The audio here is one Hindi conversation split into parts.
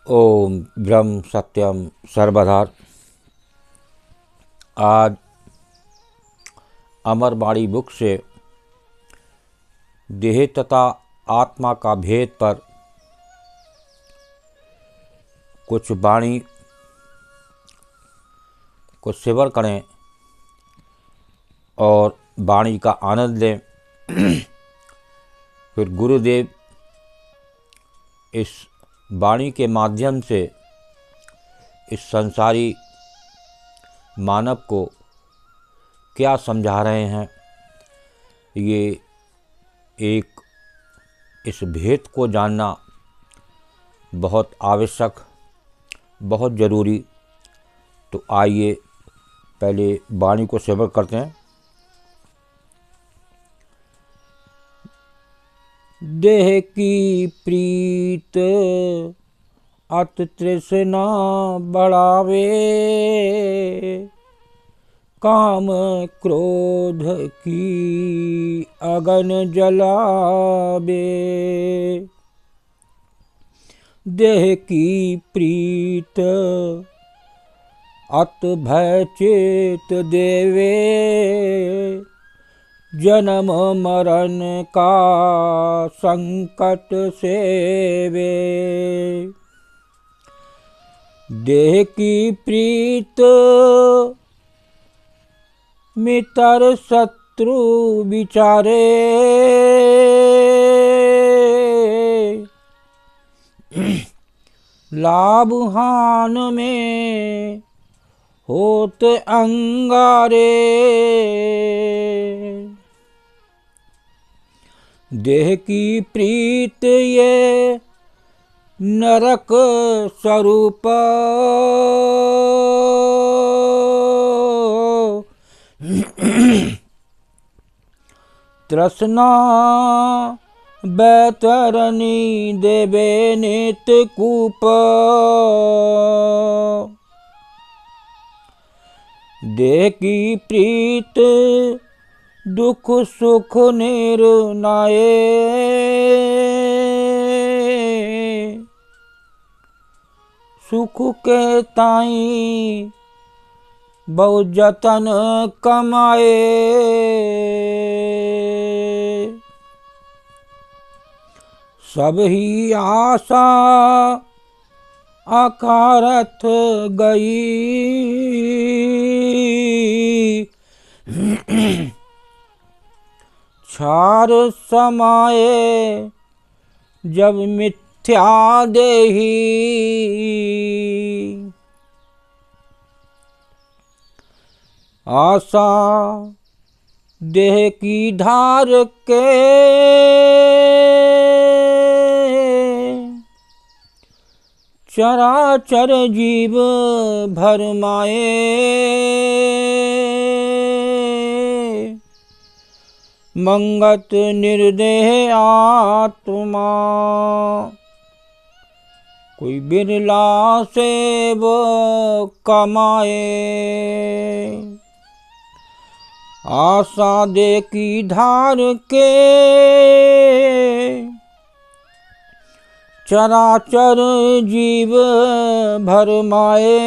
ओम ब्रह्म सत्यम सर्वधा। आज अमरवाणी बुक से देह तथा आत्मा का भेद पर कुछ वाणी को सेवन करें और वाणी का आनंद लें। फिर गुरुदेव इस वाणी के माध्यम से इस संसारी मानव को क्या समझा रहे हैं, ये एक इस भेद को जानना बहुत आवश्यक, बहुत ज़रूरी। तो आइए पहले वाणी को सेवन करते हैं। देह की प्रीत अत तृष्णा बढ़ावे, काम क्रोध की अगन जलावे। देह की प्रीत अत भय चेत देवे, जन्म मरण का संकट सेवे। देह की प्रीत मित्र शत्रु विचारे, लाभ हान में होत अंगारे। देह की प्रीत ये नरक स्वरूप, तृष्णा बैतरनी देवे नित कूप। देह की प्रीत दुख सुख निर्नाये, सुख के ताई बहु जतन कमाए। सब ही आशा अकारथ गई, क्षार समाये जब मिथ्या देही। आशा देह की धार के, चराचर जीव भरमाए। मंगत निर्देह आत्मा, कोई बिरला से वो कमाए। आशा दे की धार के, चराचर जीव भरमाए।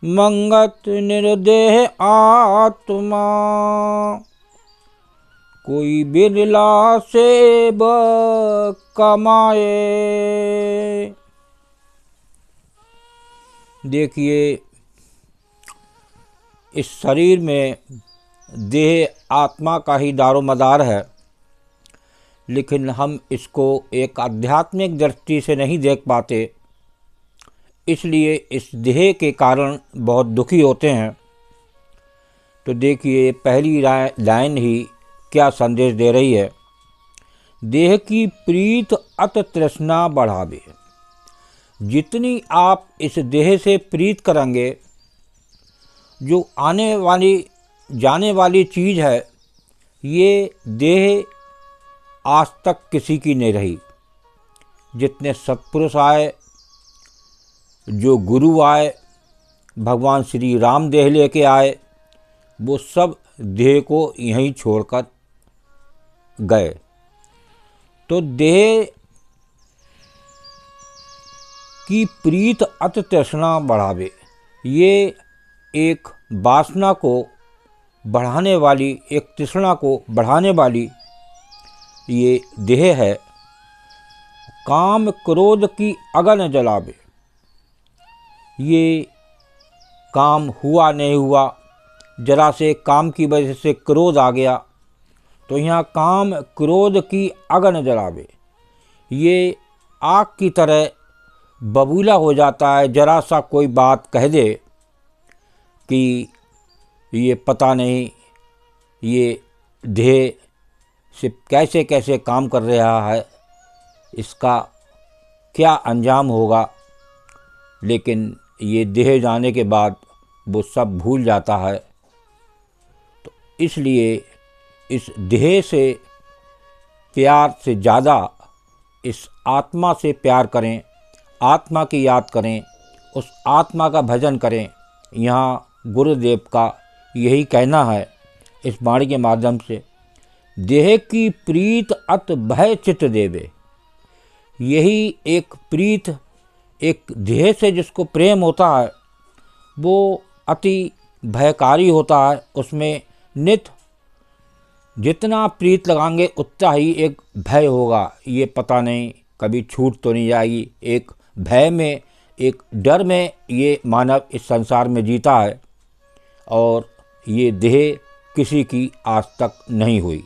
मंगत निर्देह आत्मा, कोई बिरला से कमाए। देखिए, इस शरीर में देह आत्मा का ही दारोमदार है, लेकिन हम इसको एक आध्यात्मिक दृष्टि से नहीं देख पाते, इसलिए इस देह के कारण बहुत दुखी होते हैं। तो देखिए, पहली लाइन ही क्या संदेश दे रही है। देह की प्रीत अत तृष्णा बढ़ावे। जितनी आप इस देह से प्रीत करेंगे, जो आने वाली जाने वाली चीज़ है, ये देह आज तक किसी की नहीं रही। जितने सत्पुरुष आए, जो गुरु आए, भगवान श्री राम देह लेके आए, वो सब देह को यहीं छोड़कर गए। तो देह की प्रीत अति तृष्णा बढ़ावे, ये एक वासना को बढ़ाने वाली, एक तृष्णा को बढ़ाने वाली ये देह है। काम क्रोध की अगन जलावे, ये काम हुआ नहीं हुआ, जरा से काम की वजह से क्रोध आ गया, तो यहाँ काम क्रोध की अगन जलावे, ये आग की तरह बबूला हो जाता है। जरा सा कोई बात कह दे कि ये पता नहीं ये देह से कैसे कैसे काम कर रहा है, इसका क्या अंजाम होगा, लेकिन ये देह जाने के बाद वो सब भूल जाता है। तो इसलिए इस देह से प्यार से ज़्यादा इस आत्मा से प्यार करें, आत्मा की याद करें, उस आत्मा का भजन करें। यहाँ गुरुदेव का यही कहना है इस वाणी के माध्यम से। देह की प्रीत अत भय चित्त देवे, यही एक प्रीत, एक देह से जिसको प्रेम होता है वो अति भयकारी होता है। उसमें नित जितना प्रीत लगाएंगे उतना ही एक भय होगा, ये पता नहीं कभी छूट तो नहीं जाएगी। एक भय में, एक डर में ये मानव इस संसार में जीता है, और ये देह किसी की आज तक नहीं हुई।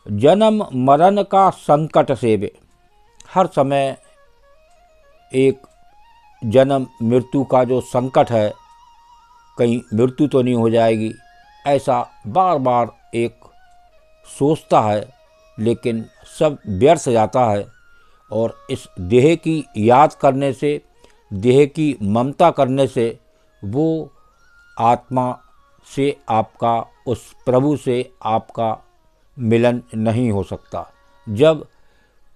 जन्म मरण का संकट सेवे, हर समय एक जन्म मृत्यु का जो संकट है, कहीं मृत्यु तो नहीं हो जाएगी, ऐसा बार बार एक सोचता है, लेकिन सब व्यर्थ जाता है। और इस देह की याद करने से, देह की ममता करने से वो आत्मा से आपका, उस प्रभु से आपका मिलन नहीं हो सकता। जब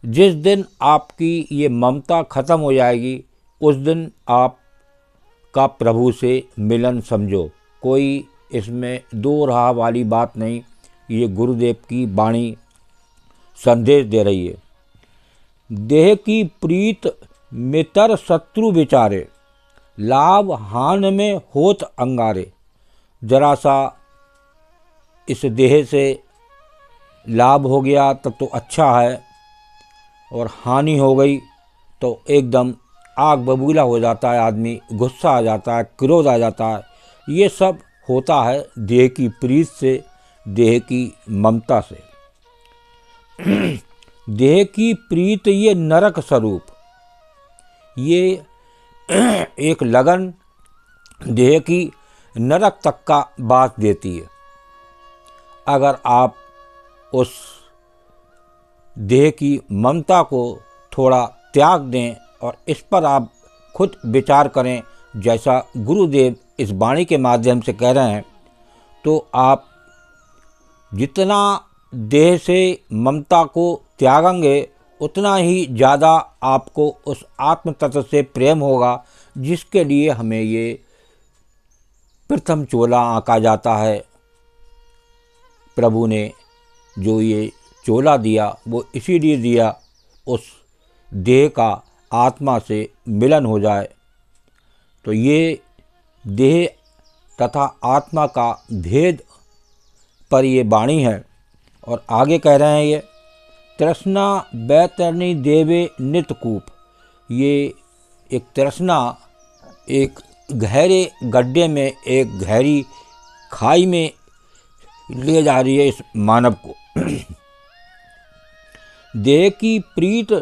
जिस दिन आपकी ये ममता ख़त्म हो जाएगी, उस दिन आप का प्रभु से मिलन समझो। कोई इसमें दो राह वाली बात नहीं, ये गुरुदेव की वाणी संदेश दे रही है। देह की प्रीत मितर शत्रु विचारे, लाभ हान में होत अंगारे, जरा सा इस देह से लाभ हो गया तब तो अच्छा है, और हानि हो गई तो एकदम आग बबूला हो जाता है, आदमी गुस्सा आ जाता है, क्रोध आ जाता है। ये सब होता है देह की प्रीत से, देह की ममता से। देह की प्रीत ये नरक स्वरूप, ये एक लगन देह की नरक तक का बात देती है। अगर आप उस देह की ममता को थोड़ा त्याग दें और इस पर आप खुद विचार करें, जैसा गुरुदेव इस वाणी के माध्यम से कह रहे हैं, तो आप जितना देह से ममता को त्यागेंगे उतना ही ज़्यादा आपको उस आत्म तत्व से प्रेम होगा, जिसके लिए हमें ये प्रथम चोला आंका जाता है। प्रभु ने जो ये चोला दिया वो इसीलिए दिया, उस देह का आत्मा से मिलन हो जाए। तो ये देह तथा आत्मा का भेद पर ये वाणी है। और आगे कह रहे हैं ये, तृष्णा बैतरणी देवे नितकूप, ये एक तृष्णा एक गहरे गड्ढे में, एक गहरी खाई में ले जा रही है इस मानव को। देह की प्रीत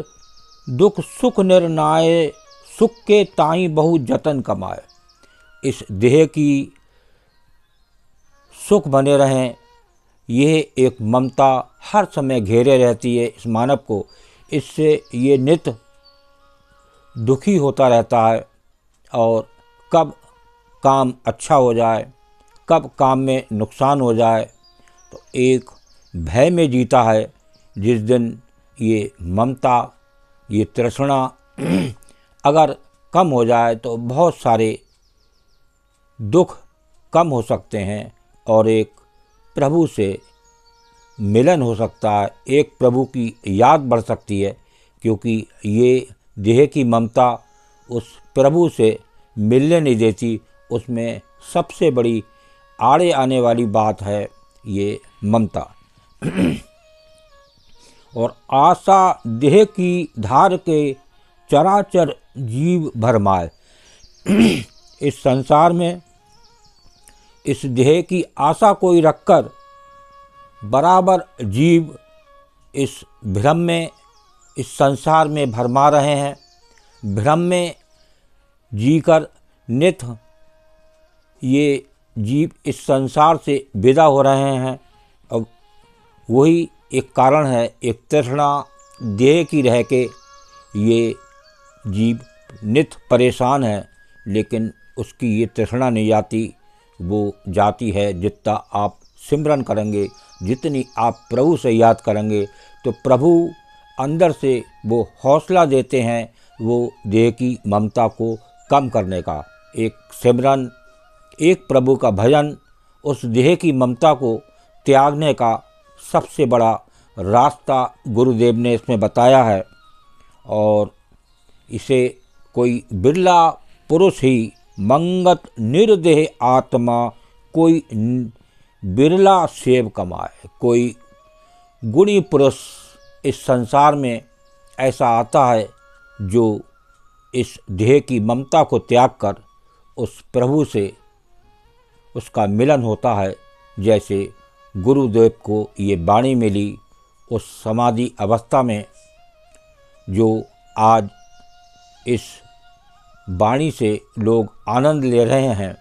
दुख सुख निर्णाय, सुख के ताई बहु जतन कमाए, इस देह की सुख बने रहें, यह एक ममता हर समय घेरे रहती है इस मानव को। इससे ये नित दुखी होता रहता है, और कब काम अच्छा हो जाए, कब काम में नुकसान हो जाए, तो एक भय में जीता है। जिस दिन ये ममता, ये तृष्णा अगर कम हो जाए तो बहुत सारे दुख कम हो सकते हैं, और एक प्रभु से मिलन हो सकता है, एक प्रभु की याद बढ़ सकती है, क्योंकि ये देह की ममता उस प्रभु से मिलने नहीं देती। उसमें सबसे बड़ी आड़े आने वाली बात है ये ममता। और आशा देह की धार के चराचर जीव भरमाए। इस संसार में इस देह की आशा कोई रखकर बराबर जीव इस भ्रम में, इस संसार में भरमा रहे हैं। भ्रम में जीकर नित ये जीव इस संसार से विदा हो रहे हैं। अब वही एक कारण है, एक तृष्णा देह की रह के ये जीव नित परेशान है, लेकिन उसकी ये तृष्णा नहीं जाती। वो जाती है जितना आप सिमरन करेंगे, जितनी आप प्रभु से याद करेंगे, तो प्रभु अंदर से वो हौसला देते हैं वो देह की ममता को कम करने का। एक सिमरन, एक प्रभु का भजन उस देह की ममता को त्यागने का सबसे बड़ा रास्ता गुरुदेव ने इसमें बताया है। और इसे कोई बिरला पुरुष ही मंगत निर्देह आत्मा कोई बिरला सेव कमाए। कोई गुणी पुरुष इस संसार में ऐसा आता है जो इस देह की ममता को त्याग कर उस प्रभु से उसका मिलन होता है। जैसे गुरुदेव को ये वाणी मिली उस समाधि अवस्था में, जो आज इस वाणी से लोग आनंद ले रहे हैं।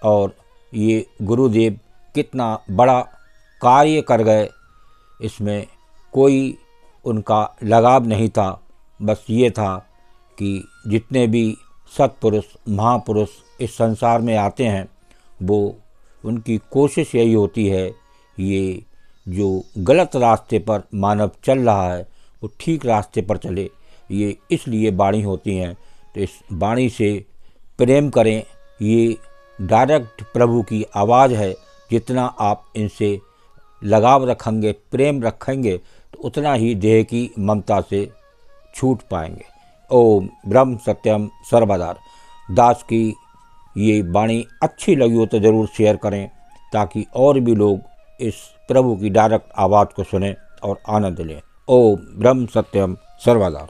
और ये गुरुदेव कितना बड़ा कार्य कर गए, इसमें कोई उनका लगाव नहीं था। बस ये था कि जितने भी सत्पुरुष महापुरुष इस संसार में आते हैं, वो उनकी कोशिश यही होती है ये जो गलत रास्ते पर मानव चल रहा है वो ठीक रास्ते पर चले। ये इसलिए वाणी होती हैं। तो इस वाणी से प्रेम करें। ये डायरेक्ट प्रभु की आवाज़ है। जितना आप इनसे लगाव रखेंगे, प्रेम रखेंगे, तो उतना ही देह की ममता से छूट पाएंगे। ओम ब्रह्म सत्यम सर्वदा। दास की ये वाणी अच्छी लगी हो तो ज़रूर शेयर करें, ताकि और भी लोग इस प्रभु की डायरेक्ट आवाज़ को सुनें और आनंद लें। ओम ब्रह्म सत्यम सर्वदा।